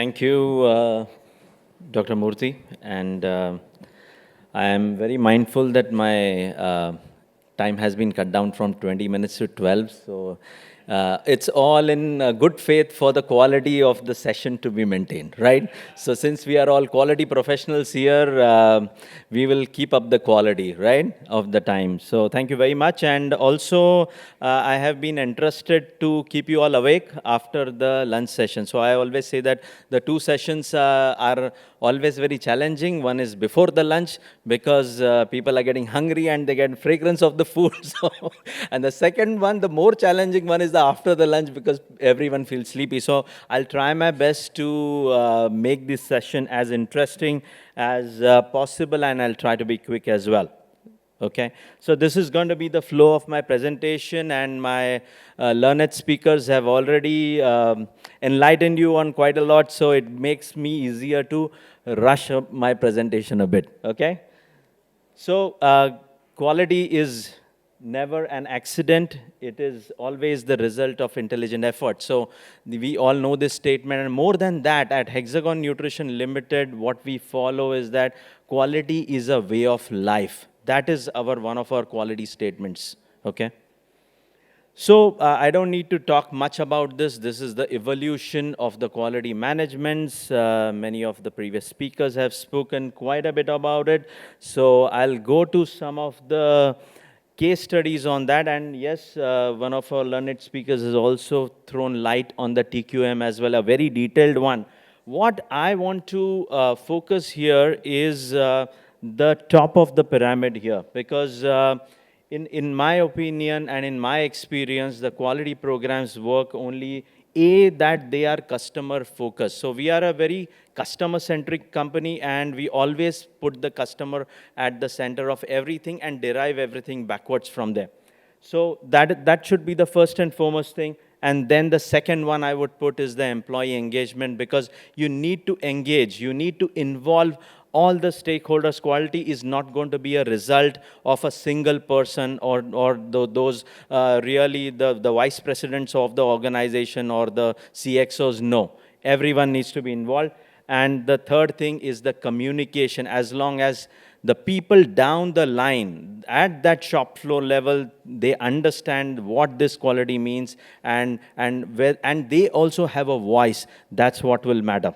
Thank you, Dr. Murthy. And I am very mindful that my time has been cut down from 20 minutes to 12. So it's all in good faith for the quality of the session to be maintained, right? So since we are all quality professionals here, we will keep up the quality, right, of the time. So thank you very much. And also, I have been entrusted to keep you all awake after the lunch session. So I always say that the two sessions are always very challenging. One is before the lunch because people are getting hungry and they get fragrance of the food. So, and the second one, the more challenging one is the after the lunch because everyone feels sleepy. So I'll try my best to make this session as interesting as possible, and I'll try to be quick as well. Okay, so this is going to be the flow of my presentation, and my learned speakers have already enlightened you on quite a lot, so it makes me easier to rush up my presentation a bit. Okay, so quality is never an accident. It is always the result of intelligent effort. So we all know this statement, and more than that, at Hexagon Nutrition Limited, what we follow is that quality is a way of life. That is one of our quality statements, okay? So I don't need to talk much about this. This is the evolution of the quality management. Many of the previous speakers have spoken quite a bit about it. So I'll go to some of the case studies on that. And yes, one of our learned speakers has also thrown light on the TQM as well, a very detailed one. What I want to focus here is the top of the pyramid here, because in my opinion and in my experience, the quality programs work only that they are customer focused. So we are a very customer centric company, and we always put the customer at the center of everything and derive everything backwards from there. So that should be the first and foremost thing. And then the second one I would put is the employee engagement, because you need to engage, you need to involve all the stakeholders. Quality is not going to be a result of a single person or those really the vice presidents of the organization or the CXOs. No, everyone needs to be involved. And the third thing is the communication. As long as the people down the line at that shop floor level, they understand what this quality means, and they also have a voice, that's what will matter.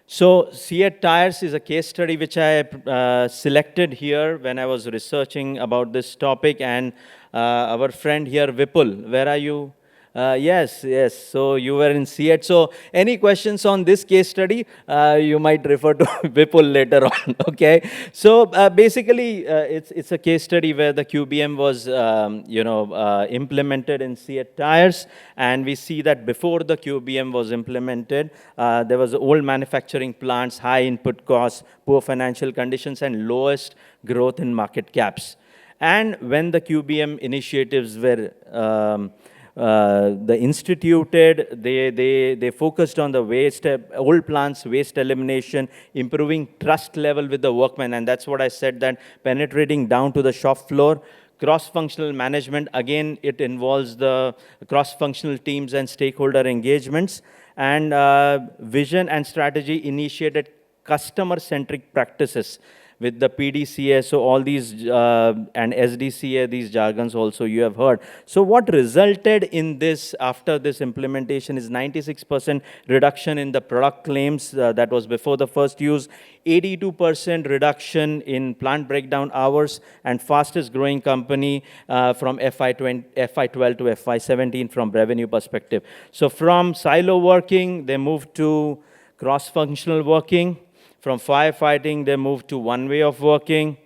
So Seat Tires is a case study which I selected here when I was researching about this topic. And our friend here, Vipul, where are you? Yes. So you were in Seat. So any questions on this case study, you might refer to Vipul later on. Okay. So basically, it's a case study where the QBM was, implemented in Seat Tires, and we see that before the QBM was implemented, there was old manufacturing plants, high input costs, poor financial conditions, and lowest growth in market caps. And when the QBM initiatives were instituted, they focused on the waste, old plants, waste elimination, improving trust level with the workmen. And that's what I said, that penetrating down to the shop floor. Cross-functional management, again, it involves the cross-functional teams and stakeholder engagements. And vision and strategy initiated customer-centric practices with the PDCA, so all these, and SDCA, these jargons also you have heard. So what resulted in this after this implementation is 96% reduction in the product claims, that was before the first use, 82% reduction in plant breakdown hours, and fastest growing company from FY12 to FY17 from revenue perspective. So from silo working, they moved to cross-functional working. From firefighting, they moved to one way of working.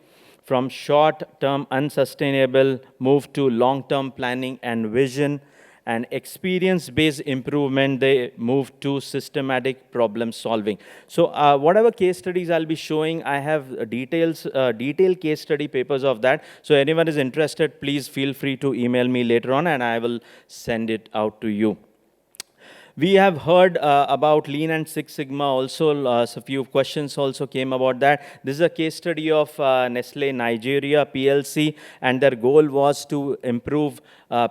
From short-term unsustainable, moved to long-term planning and vision. And experience-based improvement, they moved to systematic problem solving. So whatever case studies I'll be showing, I have detailed case study papers of that. So anyone is interested, please feel free to email me later on, and I will send it out to you. We have heard about Lean and Six Sigma also. So a few questions also came about that. This is a case study of Nestle Nigeria PLC, and their goal was to improve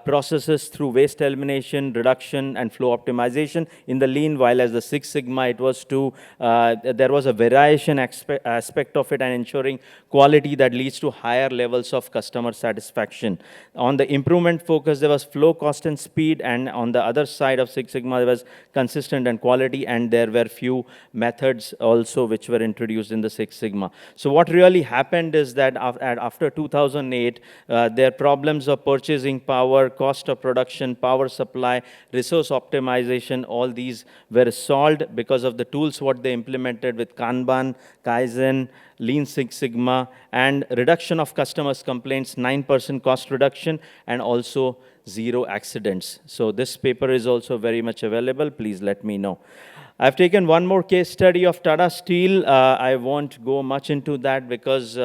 processes through waste elimination, reduction, and flow optimization in the Lean, while as the Six Sigma, it was to, there was a variation aspect of it and ensuring quality that leads to higher levels of customer satisfaction. On the improvement focus, there was flow, cost, and speed, and on the other side of Six Sigma, there was consistent and quality, and there were few methods also which were introduced in the Six Sigma. So what really happened is that after 2008, their problems of purchasing power, cost of production, power supply, resource optimization, all these were solved because of the tools what they implemented with Kanban, Kaizen, Lean Six Sigma, and reduction of customers' complaints, 9% cost reduction, and also 0 accidents. So this paper is also very much available. Please let me know. I've taken one more case study of Tata Steel. I won't go much into that because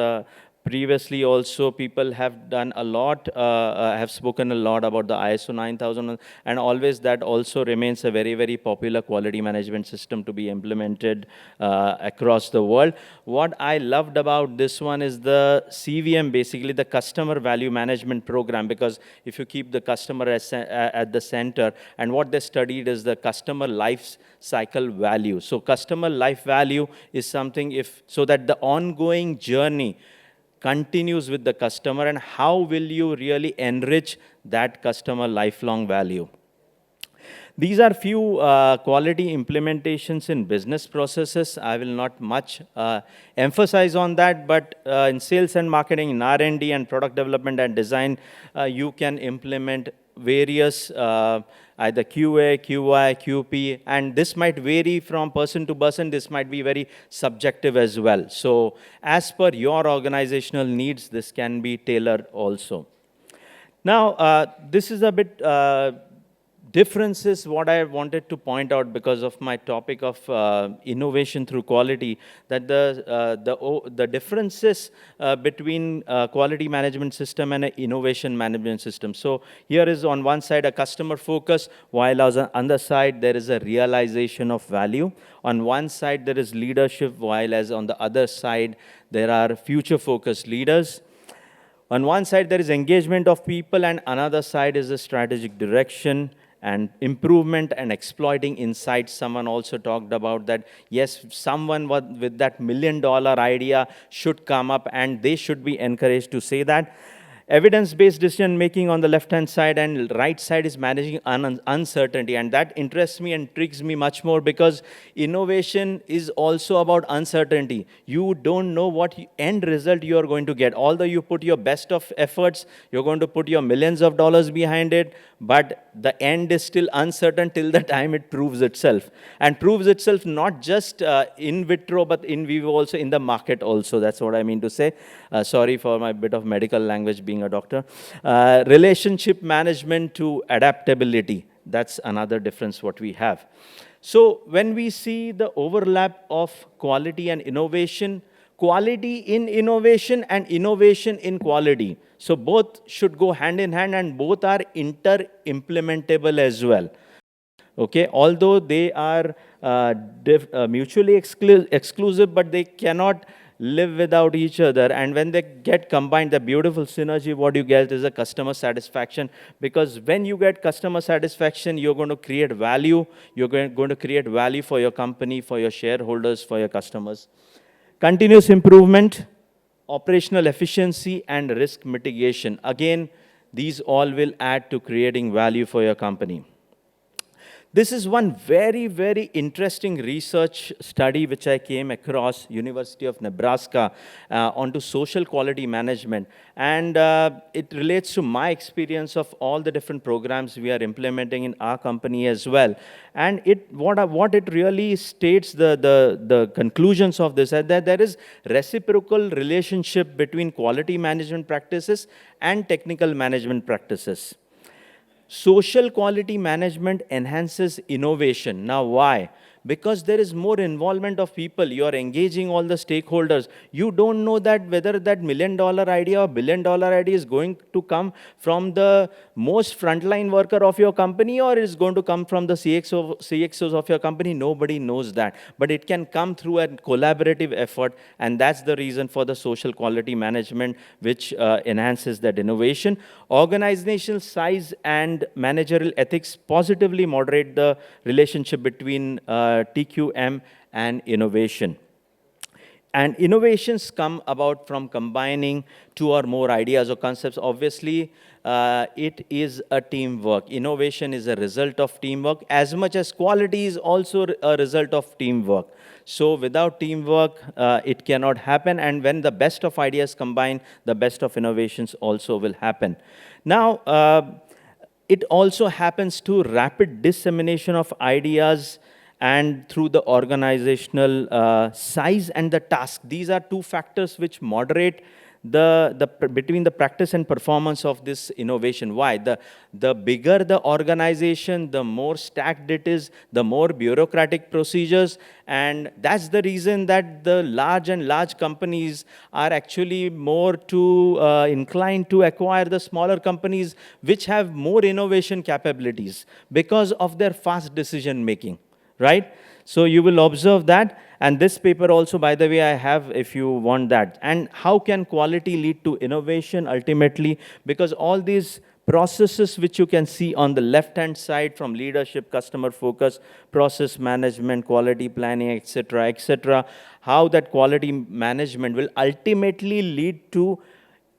previously also people have done a lot, have spoken a lot about the ISO 9000, and always that also remains a very, very popular quality management system to be implemented across the world. What I loved about this one is the CVM, basically the customer value management program, because if you keep the customer at the center, and what they studied is the customer life cycle value. So customer life value is something so that the ongoing journey continues with the customer, and how will you really enrich that customer lifelong value. These are few quality implementations in business processes. I will not much emphasize on that, but in sales and marketing, in R&D and product development and design, you can implement various either QA, QI, QP, and this might vary from person to person. This might be very subjective as well. So as per your organizational needs, this can be tailored also. Now, this is a bit differences what I wanted to point out because of my topic of innovation through quality, that the differences between quality management system and an innovation management system. So here is on one side a customer focus, while on the other side there is a realization of value. On one side there is leadership, while as on the other side there are future focused leaders. On one side there is engagement of people, and another side is the strategic direction and improvement and exploiting insights. Someone also talked about that, yes, someone with that $1 million idea should come up, and they should be encouraged to say that. Evidence-based decision-making on the left-hand side, and right side is managing uncertainty. And that interests me and intrigues me much more, because innovation is also about uncertainty. You don't know what end result you are going to get. Although you put your best of efforts, you're going to put your millions of dollars behind it, but the end is still uncertain till the time it proves itself. And proves itself not just in vitro, but in vivo also, in the market also. That's what I mean to say. Sorry for my bit of medical language being a doctor. Relationship management to adaptability. That's another difference what we have. So when we see the overlap of quality and innovation, quality in innovation and innovation in quality. So both should go hand in hand, and both are inter-implementable as well. Okay, although they are mutually exclusive, but they cannot live without each other. And when they get combined, the beautiful synergy what you get is a customer satisfaction, because when you get customer satisfaction, you're going to create value. You're going to create value for your company, for your shareholders, for your customers. Continuous improvement, operational efficiency, and risk mitigation. Again, these all will add to creating value for your company. This is one very, very interesting research study which I came across, University of Nebraska, onto social quality management. And it relates to my experience of all the different programs we are implementing in our company as well. And what it really states, the conclusions of this, that there is reciprocal relationship between quality management practices and technical management practices. Social quality management enhances innovation. Now, why? because there is more involvement of people. You are engaging all the stakeholders. You don't know that whether that $1 million idea or $1 billion idea is going to come from the most frontline worker of your company, or is going to come from the CXOs of your company. Nobody knows that. But it can come through a collaborative effort, and that's the reason for the social quality management, which enhances that innovation. Organizational size and managerial ethics positively moderate the relationship between TQM and innovation. And innovations come about from combining two or more ideas or concepts. Obviously, it is a teamwork. Innovation is a result of teamwork, as much as quality is also a result of teamwork. So without teamwork, it cannot happen. And when the best of ideas combine, the best of innovations also will happen. Now, it also happens to rapid dissemination of ideas and through the organizational size and the task. These are two factors which moderate between the practice and performance of this innovation. Why? The bigger the organization, the more stacked it is, the more bureaucratic procedures, and that's the reason that the large companies are actually more inclined to acquire the smaller companies which have more innovation capabilities because of their fast decision making. Right? So you will observe that. And this paper also, by the way, I have if you want that. And how can quality lead to innovation ultimately? Because all these processes which you can see on the left-hand side, from leadership, customer focus, process management, quality planning, etc., how that quality management will ultimately lead to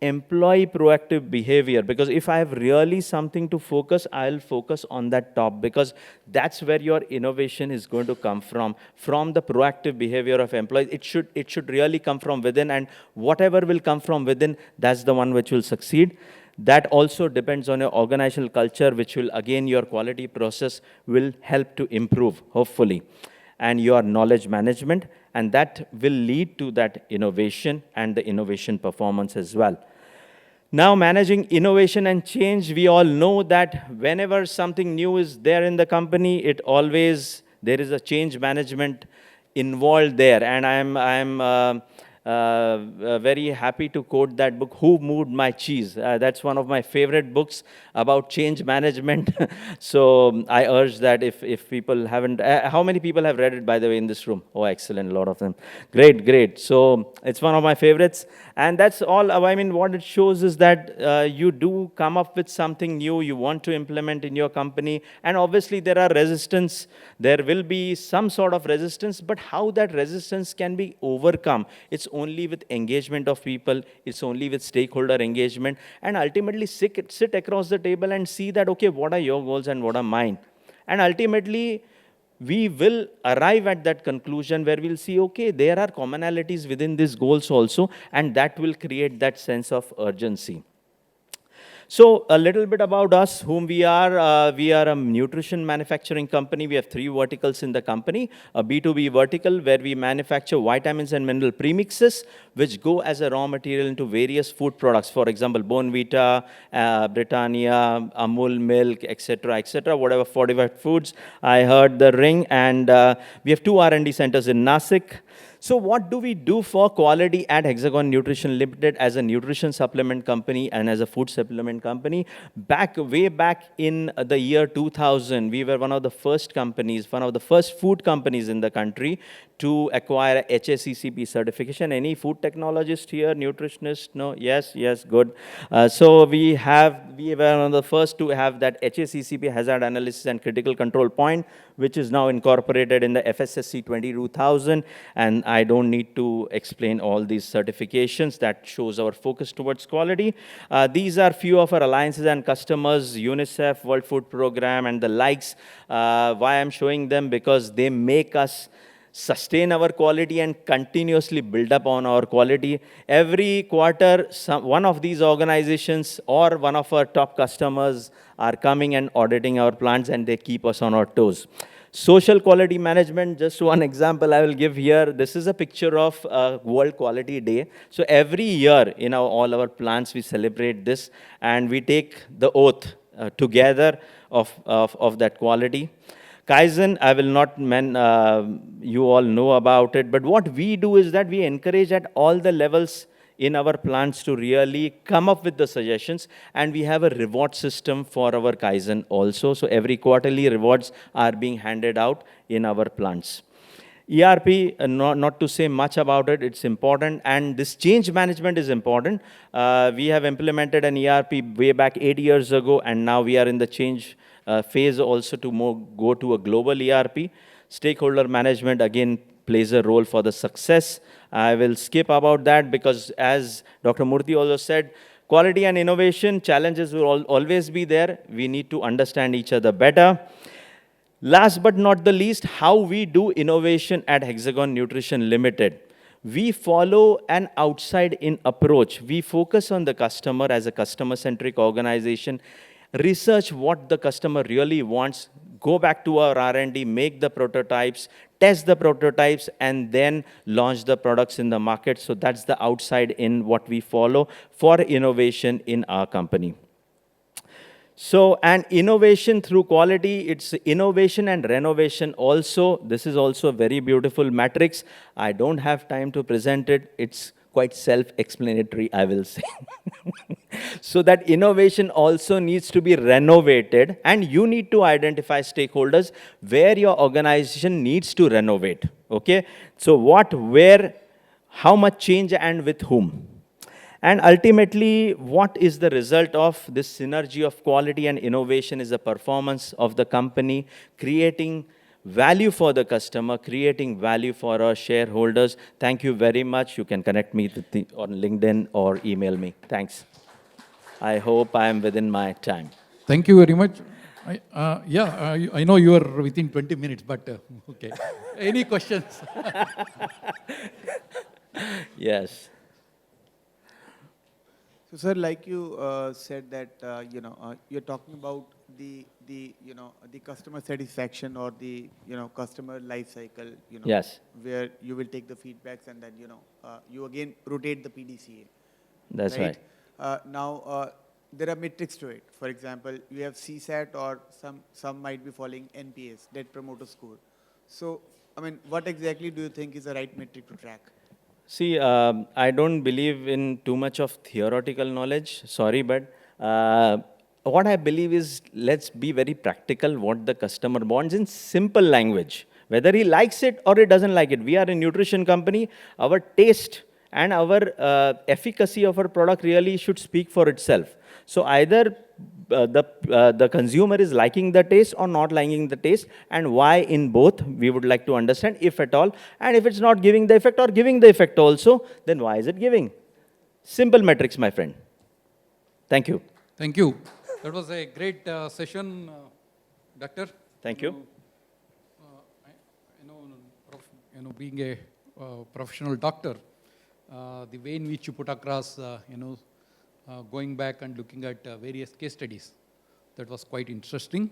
employee proactive behavior. Because if I have really something to focus, I'll focus on that top, because that's where your innovation is going to come from the proactive behavior of employees. It should really come from within, and whatever will come from within, that's the one which will succeed. That also depends on your organizational culture, which will, again, your quality process will help to improve, hopefully, and your knowledge management, and that will lead to that innovation and the innovation performance as well. Now, managing innovation and change, we all know that whenever something new is there in the company, there is a change management involved there. And I'm very happy to quote that book, Who Moved My Cheese? That's one of my favorite books about change management. So I urge that if people haven't, how many people have read it, by the way, in this room? Oh, excellent, a lot of them. Great, great. So it's one of my favorites. And that's all. I mean, what it shows is that you do come up with something new you want to implement in your company. And obviously, there are resistance. There will be some sort of resistance, but how that resistance can be overcome, it's only with engagement of people, it's only with stakeholder engagement, and ultimately sit across the table and see that, okay, what are your goals and what are mine? And ultimately, we will arrive at that conclusion where we'll see, okay, there are commonalities within these goals also, and that will create that sense of urgency. So a little bit about us, whom we are. We are a nutrition manufacturing company. We have 3 verticals in the company. A B2B vertical where we manufacture vitamins and mineral premixes, which go as a raw material into various food products. For example, Bonvita, Britannia, Amul milk, etc., whatever fortified foods. I heard the ring. And we have 2 R&D centers in Nasik. So what do we do for quality at Hexagon Nutrition Limited as a nutrition supplement company and as a food supplement company? Way back in the year 2000, we were one of the first companies, one of the first food companies in the country to acquire HACCP certification. Any food technologist here, nutritionist? No? Yes, good. So we were one of the first to have that HACCP, Hazard Analysis and Critical Control Point, which is now incorporated in the FSSC 22000. And I don't need to explain all these certifications. That shows our focus towards quality. These are few of our alliances and customers, UNICEF, World Food Program, and the likes. Why I'm showing them? Because they make us sustain our quality and continuously build up on our quality. Every quarter, one of these organizations or one of our top customers are coming and auditing our plants, and they keep us on our toes. Social quality management, just one example I will give here. This is a picture of World Quality Day. So every year in all our plants, we celebrate this, and we take the oath together of that quality. Kaizen, I will not you all know about it, but what we do is that we encourage at all the levels in our plants to really come up with the suggestions, and we have a reward system for our Kaizen also. So every quarterly rewards are being handed out in our plants. ERP, not to say much about it, it's important, and this change management is important. We have implemented an ERP way back 8 years ago, and now we are in the change phase also to go to a global ERP. Stakeholder management, again, plays a role for the success. I will skip about that because, as Dr. Murthy also said, quality and innovation challenges will always be there. We need to understand each other better. Last but not the least, how we do innovation at Hexagon Nutrition Limited. We follow an outside-in approach. We focus on the customer as a customer-centric organization, research what the customer really wants, go back to our R&D, make the prototypes, test the prototypes, and then launch the products in the market. So that's the outside-in what we follow for innovation in our company. So, and innovation through quality, it's innovation and renovation also. This is also a very beautiful matrix. I don't have time to present it. It's quite self-explanatory, I will say. So that innovation also needs to be renovated, and you need to identify stakeholders where your organization needs to renovate, okay? So what, where, how much change, and with whom? And ultimately, what is the result of this synergy of quality and innovation is the performance of the company, creating value for the customer, creating value for our shareholders. Thank you very much. You can connect me on LinkedIn or email me. Thanks. I hope I am within my time. Thank you very much. I know you are within 20 minutes, but okay. Any questions? Yes. So, sir, like you said that you're talking about the customer satisfaction or the customer life cycle. Yes. Where you will take the feedbacks and then you again rotate the PDCA. That's right. Now there are metrics to it. For example, you have CSAT, or some might be following NPS, Net Promoter Score. So, I mean, what exactly do you think is the right metric to track? See, I don't believe in too much of theoretical knowledge, sorry, but what I believe is, let's be very practical what the customer wants in simple language. Whether he likes it or he doesn't like it. We are a nutrition company. Our taste and our efficacy of our product really should speak for itself. So either the consumer is liking the taste or not liking the taste, and why in both we would like to understand, if at all. And if it's not giving the effect or giving the effect also, then why is it giving? Simple metrics, my friend. Thank you. Thank you. That was a great session, Doctor. Thank you. Being a professional doctor, the way in which you put across, going back and looking at various case studies, that was quite interesting.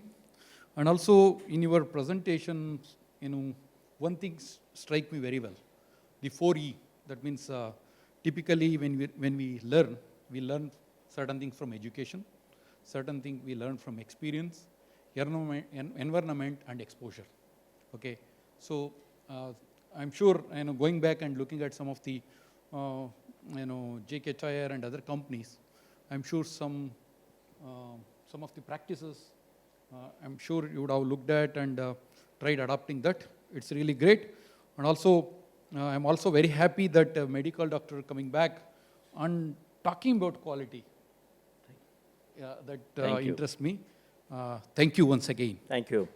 And also in your presentation, one thing strike me very well, the 4E. That means typically when we learn certain things from education, certain things we learn from experience, environment and exposure. Okay, so I'm sure going back and looking at some of the JK Tyre and other companies, I'm sure some of the practices, I'm sure you would have looked at and tried adopting that. It's really great. And also, I'm also very happy that a medical doctor coming back and talking about quality. That interests me. Thank you once again. Thank you.